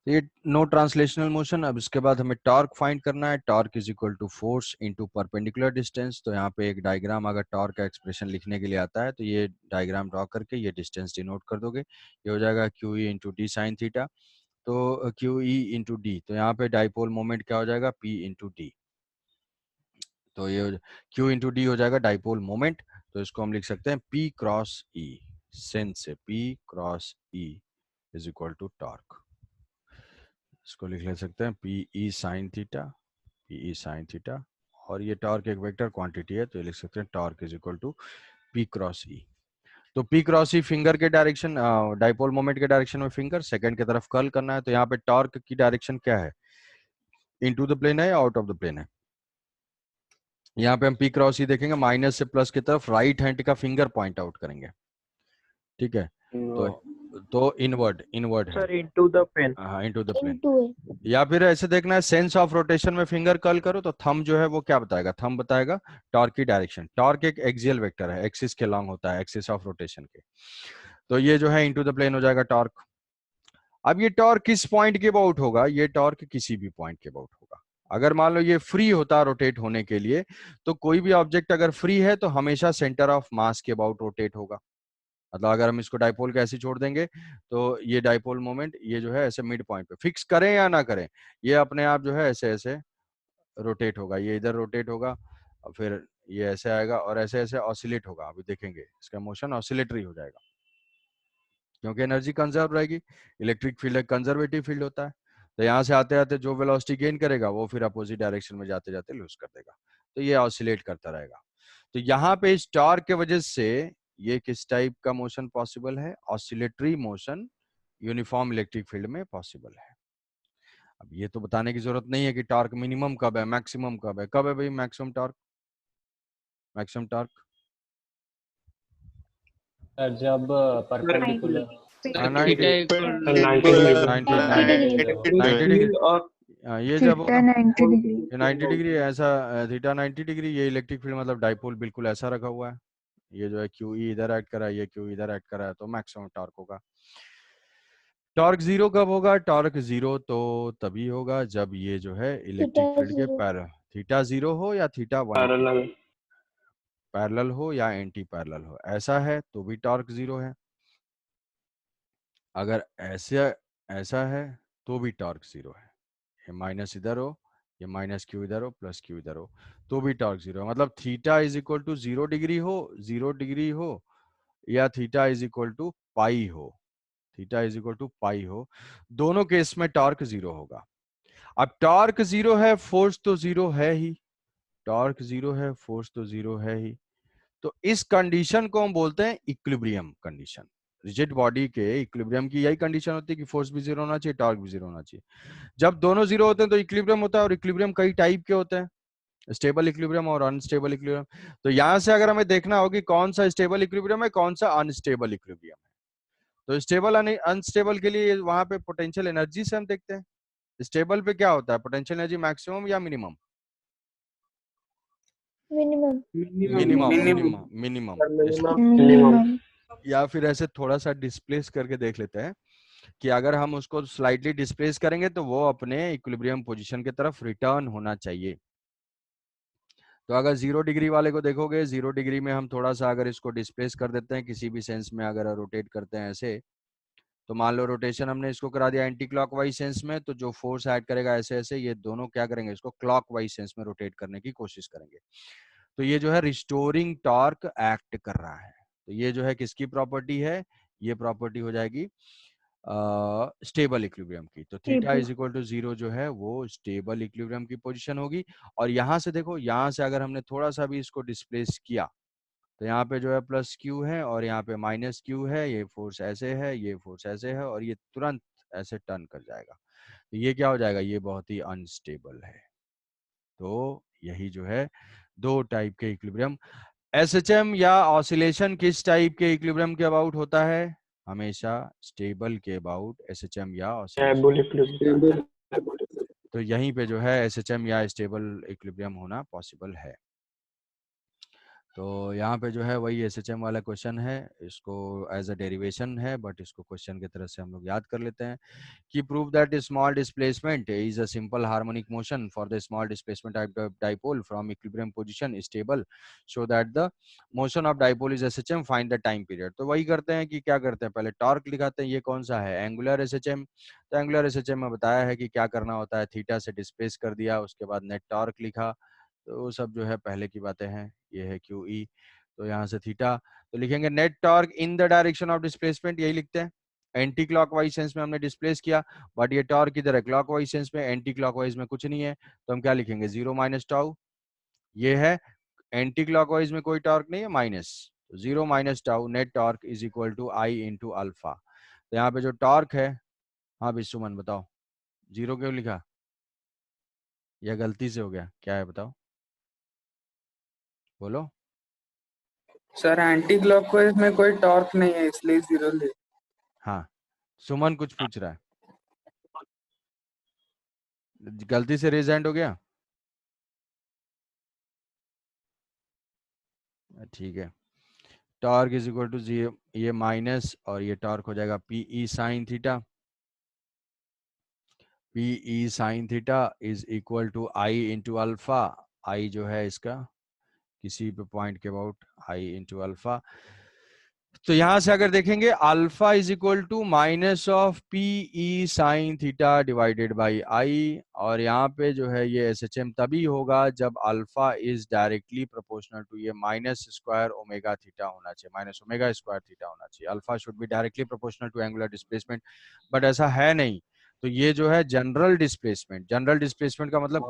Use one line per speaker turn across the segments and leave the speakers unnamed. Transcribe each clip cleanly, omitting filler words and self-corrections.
ये no translational motion. अब इसके बाद हमें टॉर्क फाइंड करना है। Torque is equal to force into perpendicular distance. तो यहाँ पे एक डायग्राम अगर टॉर्क का एक्सप्रेशन लिखने के लिए आता है तो ये डायग्राम ड्रॉ करके ये डिस्टेंस डिनोट कर दोगे। ये हो जाएगा Q E into D sine theta. तो क्यू ई इंटू डी, तो यहाँ पे डाइपोल मोमेंट क्या हो जाएगा, पी इंटू डी। तो ये क्यू इंटू डी हो जाएगा डाइपोल मोमेंट। तो इसको हम लिख सकते हैं पी क्रॉस ई। सेंस से p cross e is equal to torque. इसको लिख ले सकते हैं पी ई sine theta, P E sine theta. और ये टॉर्क एक वेक्टर क्वांटिटी है तो ये लिख सकते हैं torque is equal to P cross E. तो पी क्रॉस ई फिंगर के डायरेक्शन, डाइपोल मोमेंट के डायरेक्शन में फिंगर, सेकंड की तरफ कर्ल करना है। तो यहाँ पे टॉर्क की डायरेक्शन क्या है, इनटू द प्लेन है या आउट ऑफ द प्लेन है। यहाँ पे हम पी क्रॉस ई देखेंगे, माइनस से प्लस की तरफ राइट हैंड का फिंगर पॉइंट आउट करेंगे। ठीक है, तो इनवर्ड इनवर्ड है।
Sir into the pen.
हाँ, इनटू द प्लेन।
इनटू है।
या फिर ऐसे देखना है, सेंस ऑफ रोटेशन में फिंगर कर्ल करो तो थंब जो है वो क्या बताएगा, थंब बताएगा टॉर्क की डायरेक्शन। टॉर्क एक एक्सियल वेक्टर है, एक्सिस के लॉन्ग होता है, एक्सिस ऑफ रोटेशन के। तो ये जो है इनटू द प्लेन हो जाएगा टॉर्क। अब ये टॉर्क किस पॉइंट के अबाउट होगा, ये टॉर्क किसी भी पॉइंट के अबाउट होगा। अगर मान लो ये फ्री होता रोटेट होने के लिए, तो कोई भी ऑब्जेक्ट अगर फ्री है तो हमेशा सेंटर ऑफ मास के अबाउट रोटेट होगा। मतलब अगर हम इसको डाइपोल के ऐसे छोड़ देंगे तो ये डाइपोल मोमेंट ये जो है ऐसे मिड पॉइंट पे फिक्स करें या ना करें, ये अपने आप जो है ऐसे ऐसे रोटेट होगा। ये इधर रोटेट होगा और फिर ये ऐसे आएगा और ऐसे ऐसे ऑसिलेट होगा। अभी देखेंगे इसका मोशन ऑसिलेटरी हो जाएगा क्योंकि एनर्जी कंजर्व रहेगी। इलेक्ट्रिक फील्ड एक कंजर्वेटिव फील्ड होता है। तो यहाँ से आते आते जो वेलोसिटी गेन करेगा वो फिर अपोजिट डायरेक्शन में जाते जाते लूज कर देगा। तो ये ऑसिलेट करता रहेगा। तो यहाँ पे इस टॉर्क के वजह से ये किस टाइप का मोशन पॉसिबल है, oscillatory motion uniform electric field में पॉसिबल है। अब ये तो बताने की जरूरत नहीं है कि टॉर्क मिनिमम कब है, मैक्सिमम कब है। कब है भाई maximum torque, maximum torque
sir जब परपेंडिकुलर
90
डिग्री
डिग्री।
और
ये जब
थीटा 90 डिग्री।
90 डिग्री ऐसा, थीटा 90 डिग्री, ये इलेक्ट्रिक फील्ड मतलब डाइपोल बिल्कुल ऐसा रखा हुआ है। ये जो है क्यू ई इधर एक्ट कर रहा है, ये क्यू इधर एक्ट कर रहा है, तो मैक्सिमम टॉर्क होगा। टॉर्क जीरो कब होगा, टॉर्क जीरो तो तभी होगा जब ये जो है इलेक्ट्रिक
थीटा
फील्ड के
जीरो।
थीटा जीरो हो या थीटा 180
पैरेलल
पैरेलल हो या एंटी पैरेलल हो, ऐसा है तो भी टॉर्क जीरो है। अगर ऐसे ऐसा है तो भी टॉर्क जीरो है। ये माइनस इधर हो, ये माइनस क्यू इधर हो, प्लस क्यू इधर हो, तो भी टॉर्क जीरो है। मतलब theta is equal to 0 degree हो, 0 डिग्री हो, या theta is equal to pi हो, theta is equal to pi हो, दोनों केस में टॉर्क जीरो होगा। अब टॉर्क जीरो है, फोर्स तो जीरो है ही, टॉर्क जीरो है, फोर्स तो जीरो है ही। तो इस कंडीशन को हम बोलते हैं इक्विलिब्रियम कंडीशन। रिजिड बॉडी के इक्विलिब्रियम की यही कंडीशन होती है कि फोर्स भी जीरो होना चाहिए, टॉर्क भी जीरो होना चाहिए। जब दोनों जीरो होते हैं तो इक्विलिब्रियम होता है। और इक्विलिब्रियम कई टाइप के होते हैं, स्टेबल इक्विलिब्रियम और अनस्टेबल इक्विलिब्रियम। तो यहां से अगर हमें देखना होगी कौन सा स्टेबल इक्विलिब्रियम है, कौन सा अनस्टेबल इक्विलिब्रियम है। तो स्टेबल अनस्टेबल के लिए वहां पे पोटेंशियल एनर्जी से हम देखते हैं। स्टेबल पे क्या होता है, पोटेंशियल एनर्जी मैक्सिमम या minimum,
minimum.
Minimum minimum minimum.
Minimum.
या फिर ऐसे थोड़ा सा डिस्प्लेस करके देख लेते हैं कि अगर हम उसको स्लाइटली डिस्प्लेस करेंगे तो वो अपने इक्विलिब्रियम पोजीशन की तरफ रिटर्न होना चाहिए। तो अगर 0 डिग्री वाले को देखोगे, 0 डिग्री में हम थोड़ा सा अगर इसको डिस्प्लेस कर देते हैं किसी भी सेंस में, अगर रोटेट करते हैं ऐसे, तो मान लो रोटेशन हमने इसको करा दिया एंटी क्लॉकवाइज सेंस में, तो जो फोर्स ऐड करेगा ऐसे ऐसे, ये दोनों क्या करेंगे, इसको क्लॉकवाइज सेंस में रोटेट करने की कोशिश करेंगे। तो ये जो है रिस्टोरिंग टॉर्क एक्ट कर रहा है। तो ये जो है किसकी प्रॉपर्टी है, ये प्रॉपर्टी हो जाएगी स्टेबल इक्विलिब्रियम की। तो थीटा इज इक्वल टू 0 जो है वो स्टेबल इक्विलिब्रियम की पोजीशन होगी। और यहाँ से देखो, यहाँ से अगर हमने थोड़ा सा भी इसको डिस्प्लेस किया तो यहाँ पे जो है प्लस क्यू है और यहाँ पे माइनस क्यू है, ये फोर्स ऐसे है, ये फोर्स ऐसे है, और ये तुरंत ऐसे टर्न कर जाएगा। तो ये क्या हो जाएगा, ये बहुत ही अनस्टेबल है। तो यही जो है दो टाइप के इक्विलिब्रियम। एसएचएम या ऑसिलेशन किस टाइप के इक्विलिब्रियम के अबाउट होता है, हमेशा स्टेबल के अबाउट एसएचएम या ऑसिलेशन। तो यहीं पे जो है एसएचएम या स्टेबल इक्विलिब्रियम होना पॉसिबल है। तो यहाँ पे जो है वही एसएचएम वाला क्वेश्चन है, इसको एज अ डेरिवेशन है, बट इसको क्वेश्चन की तरह से हम लोग याद कर लेते हैं कि prove that a small displacement is a simple harmonic motion for the small displacement type of dipole from equilibrium position is stable so that the motion of dipole is SHM, find the time period। तो वही करते हैं कि क्या करते हैं, पहले torque लिखाते हैं, ये कौन सा है, एंगुलर एसएचएम। तो एंगुलर एसएचएम में बताया है कि क्या करना होता है, थीटा से डिस्प्लेस कर दिया, उसके बाद नेट टॉर्क लिखा, तो वो सब जो है पहले की बातें हैं। ये है क्यू ई, तो यहाँ से थीटा तो लिखेंगे net torque in the direction of displacement, यही लिखते हैं। एंटी क्लॉकवाइज सेंस में हमने डिस्प्लेस किया, बट ये टॉर्क इधर है क्लॉकवाइज सेंस में, एंटी क्लॉकवाइज में कुछ नहीं है, तो हम क्या लिखेंगे, जीरो माइनस टाउ। ये है एंटी क्लॉकवाइज में कोई टॉर्क नहीं है, minus, zero minus tau net torque is equal to I into alpha. तो यहाँ पे जो टॉर्क है, हाँ भी सुमन बताओ, जीरो क्यों लिखा, या गलती से हो गया, क्या है बताओ, बोलो।
सर एंटी क्लॉकवाइज में कोई टॉर्क नहीं है इसलिए 0 ले।
हाँ, सुमन कुछ पूछ रहा है, गलती से रेज हैंड हो गया, ठीक है। Torque is equal to zero, ये माइनस, और ये टॉर्क हो जाएगा P E sine theta. P E sine theta is equal to I into alpha. I जो है इसका किसी पे पॉइंट के अबाउट आई इंटू अल्फा। तो यहां से अगर देखेंगे alpha is equal to minus of P E sine theta divided by I, और यहाँ पे जो है ये एस एच एम तभी होगा जब alpha is directly proportional to ये माइनस स्क्वायर ओमेगा थीटा होना चाहिए, माइनस ओमेगा स्क्वायर थीटा होना चाहिए। Alpha should be directly proportional to angular displacement, but ऐसा है नहीं। तो ये जो है जनरल डिस्प्लेसमेंट, जनरल डिस्प्लेसमेंट का मतलब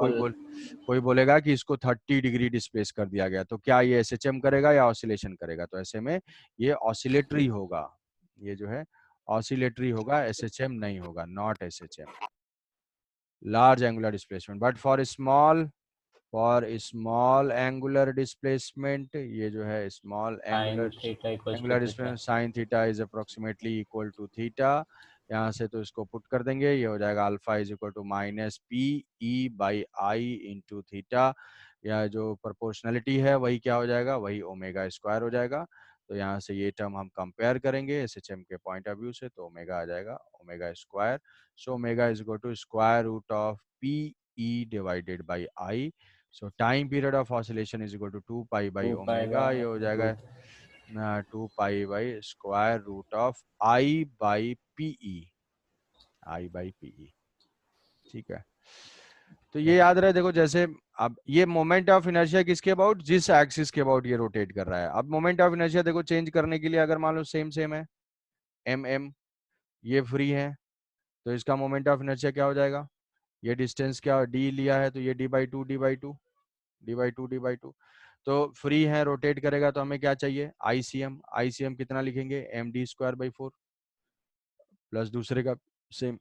कोई बोलेगा कि इसको 30 डिग्री डिस्प्लेस कर दिया गया, तो क्या ये एसएचएम करेगा या ऑसिलेशन करेगा, तो ऐसे में ये ऑसिलेटरी होगा, ये जो है ऑसिलेटरी होगा, एसएचएम नहीं होगा, not SHM, large angular displacement. But for small angular displacement, ये जो है small
sin theta equals to
angular
theta।
Displacement sine theta is approximately equal to theta. यहाँ से तो इसको पुट कर देंगे, ये हो जाएगा alpha is equal to minus P E by I into theta, या जो प्रोपोर्शनलिटी है वही क्या हो जाएगा, वही ओमेगा स्क्वायर हो जाएगा। तो यहाँ से ये टर्म हम कंपेयर करेंगे एसएचएम के पॉइंट ऑफ व्यू से, तो ओमेगा आ जाएगा omega square. So omega is equal to square root of P E divided by I. So time period of oscillation is equal to 2 pi by
2 pi
omega, ये हो जाएगा
root
2 pi by square root of I by PE, I by PE, ठीक है। तो ये याद रहे, देखो जैसे अब ये मोमेंट ऑफ इनर्शिया किसके अबाउट, जिस एक्सिस के अबाउट ये रोटेट कर रहा है। अब मोमेंट ऑफ इनर्शिया देखो चेंज करने के लिए अगर मान लो सेम सेम है, एम एम, ये फ्री है, तो इसका मोमेंट ऑफ इनर्शिया क्या हो जाएगा, ये डिस्टेंस क्या डी लिया है, तो ये D by two D by two D by two D by two. तो फ्री है, रोटेट करेगा, तो हमें क्या चाहिए, आईसीएम। आईसीएम कितना लिखेंगे, M D square by 4 plus दूसरे का सेम।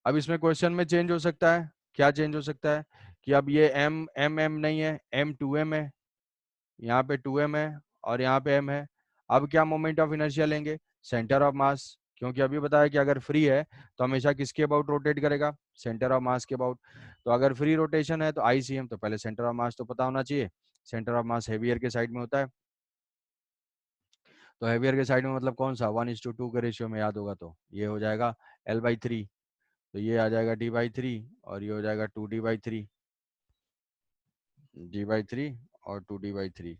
अब इसमें क्वेश्चन में चेंज हो सकता है, क्या चेंज हो सकता है कि अब ये एम एम एम नहीं है, एम टू एम है, यहाँ पे टू एम है और यहाँ पे एम है। अब क्या मोमेंट ऑफ इनर्शिया लेंगे, सेंटर ऑफ मास, क्योंकि अभी बताया कि अगर फ्री है तो हमेशा किसके अबाउट रोटेट करेगा, सेंटर ऑफ मास के अबाउट। तो अगर फ्री रोटेशन है तो आईसीएम, तो पहले सेंटर ऑफ मास तो पता होना चाहिए, सेंटर ऑफ मास हेवियर के साइड में होता है। तो हेवियर के साइड में मतलब कौन सा, 1:2 के रेशियो में, याद होगा तो ये हो जाएगा L/3, तो ये आ जाएगा D/3 और ये हो जाएगा 2D/3, D/3 और 2D/3।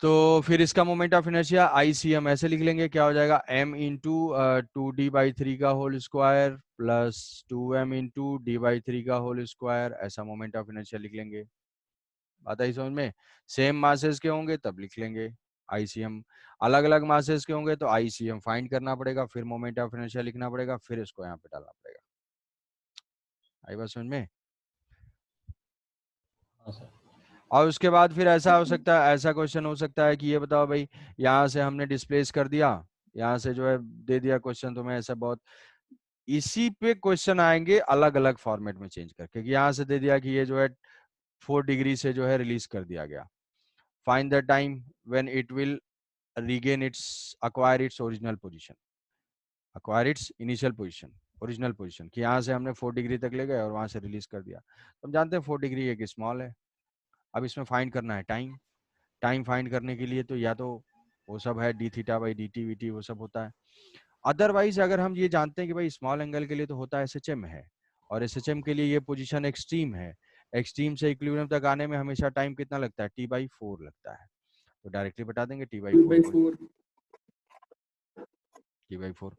तो फिर इसका मोमेंट ऑफ इनर्शिया आईसीएम ऐसे लिख लेंगे, क्या हो जाएगा, m इंटू 2D/3 का whole square plus 2m into D/3 का होल स्क्वायर, ऐसा मोमेंट ऑफ इनर्शिया लिख लेंगे। बात आई समझ में, सेम मासेस के होंगे तब लिख लेंगे आईसीएम, अलग अलग मासेस के होंगे तो आईसीएम फाइंड करना पड़ेगा, फिर मोमेंट ऑफ इनर्शिया लिखना पड़ेगा, फिर इसको यहाँ पे डालना पड़ेगा। आई बात समझ में।
हाँ सर।
और उसके बाद फिर ऐसा हो सकता है, ऐसा क्वेश्चन हो सकता है कि ये बताओ भाई, यहाँ से हमने डिस्प्लेस कर दिया, यहाँ से जो है दे दिया क्वेश्चन तुम्हें ऐसा बहुत, इसी पे क्वेश्चन आएंगे अलग अलग फॉर्मेट में चेंज करके, कि यहाँ से दे दिया कि ये जो है 4 डिग्री से जो है रिलीज कर दिया गया, find the time when it will regain its acquire its original position, acquire its initial position, original position, कि यहाँ से हमने 4 डिग्री तक ले गए और वहां से रिलीज कर दिया। तो हम जानते हैं 4 डिग्री एक स्मॉल है, अब इसमें फाइंड करना है टाइम। टाइम फाइंड करने के लिए तो या तो वो सब है D theta by D T V T, वो सब होता है। अदरवाइज अगर हम ये जानते हैं कि भाई स्मॉल एंगल के लिए तो होता है SHM है, और SHM के लिए ये पोजीशन एक्सट्रीम है, एक्सट्रीम से इक्विलिब्रियम तक आने में हमेशा टाइम कितना लगता है, T/4 लगता है, तो डायरेक्टली बता देंगे T/4 T/4।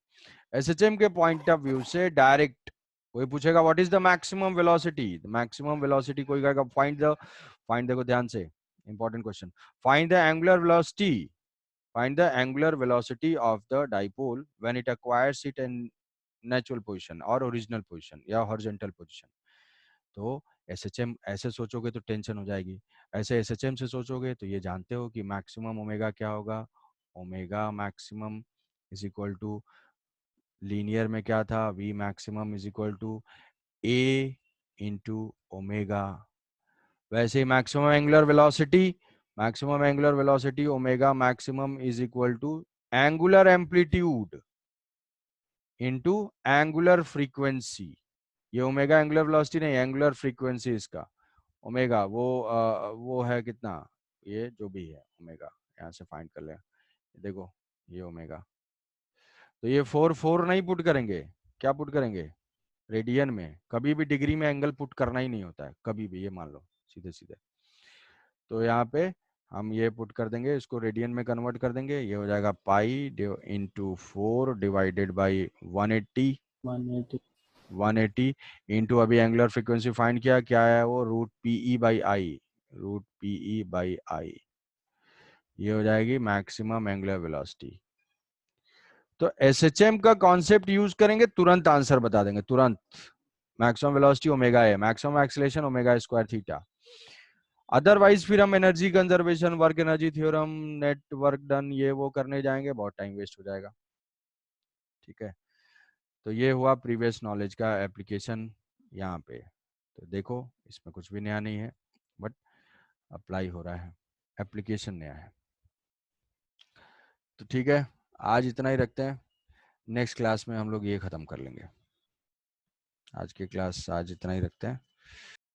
SHM के पॉइंट ऑफ व्यू से डायरेक्ट कोई पूछेगा what is the maximum velocity, maximum velocity कोई कहेगा फाइंड देखो ध्यान से, important question, find the angular velocity, find the angular velocity of the dipole when it acquires it in natural position or original position या horizontal position। तो SHM ऐसे सोचोगे तो टेंशन हो जाएगी, ऐसे SHM से सोचोगे तो ये जानते हो कि मैक्सिमम ओमेगा क्या होगा, omega maximum is equal to, linear में क्या था, V maximum is equal to A into omega. वैसे ही maximum angular velocity omega maximum is equal to angular amplitude into angular frequency. ये ओमेगा एंगुलर वेलोसिटी नहीं, angular frequency इसका omega, वो है कितना, ये जो भी है ओमेगा, यहाँ से फाइंड कर ले, देखो ये ओमेगा। तो ये 4 नहीं पुट करेंगे, क्या पुट करेंगे, रेडियन में। कभी भी डिग्री में एंगल पुट करना ही नहीं होता है, कभी भी, ये मान लो सीधे सीधे। तो यहाँ पे हम ये पुट कर देंगे, इसको रेडियन में कन्वर्ट कर देंगे, ये हो जाएगा pi into 4 divided by 180 into, अभी एंगुलर फ्रीक्वेंसी फाइंड किया, क्या है वो, √PE/I, √PE/I, ये हो जाएगी मैक्सिमम एंगुलर वेलोसिटी। तो SHM का कॉन्सेप्ट यूज करेंगे, तुरंत आंसर बता देंगे, तुरंत। मैक्सिमम वेलोसिटी ओमेगा है, maximum acceleration omega square theta. Otherwise फिर हम energy conservation, work energy theorem, net work done, ये वो करने जाएंगे, बहुत टाइम वेस्ट हो जाएगा। ठीक है, तो ये हुआ प्रीवियस नॉलेज का एप्लीकेशन यहाँ पे। तो देखो इसमें कुछ भी नया नहीं है, बट अप्लाई हो रहा है, एप्लीकेशन नया है। तो ठीक है, आज इतना ही रखते हैं, नेक्स्ट क्लास में हम लोग ये खत्म कर लेंगे। आज की क्लास आज इतना ही रखते हैं।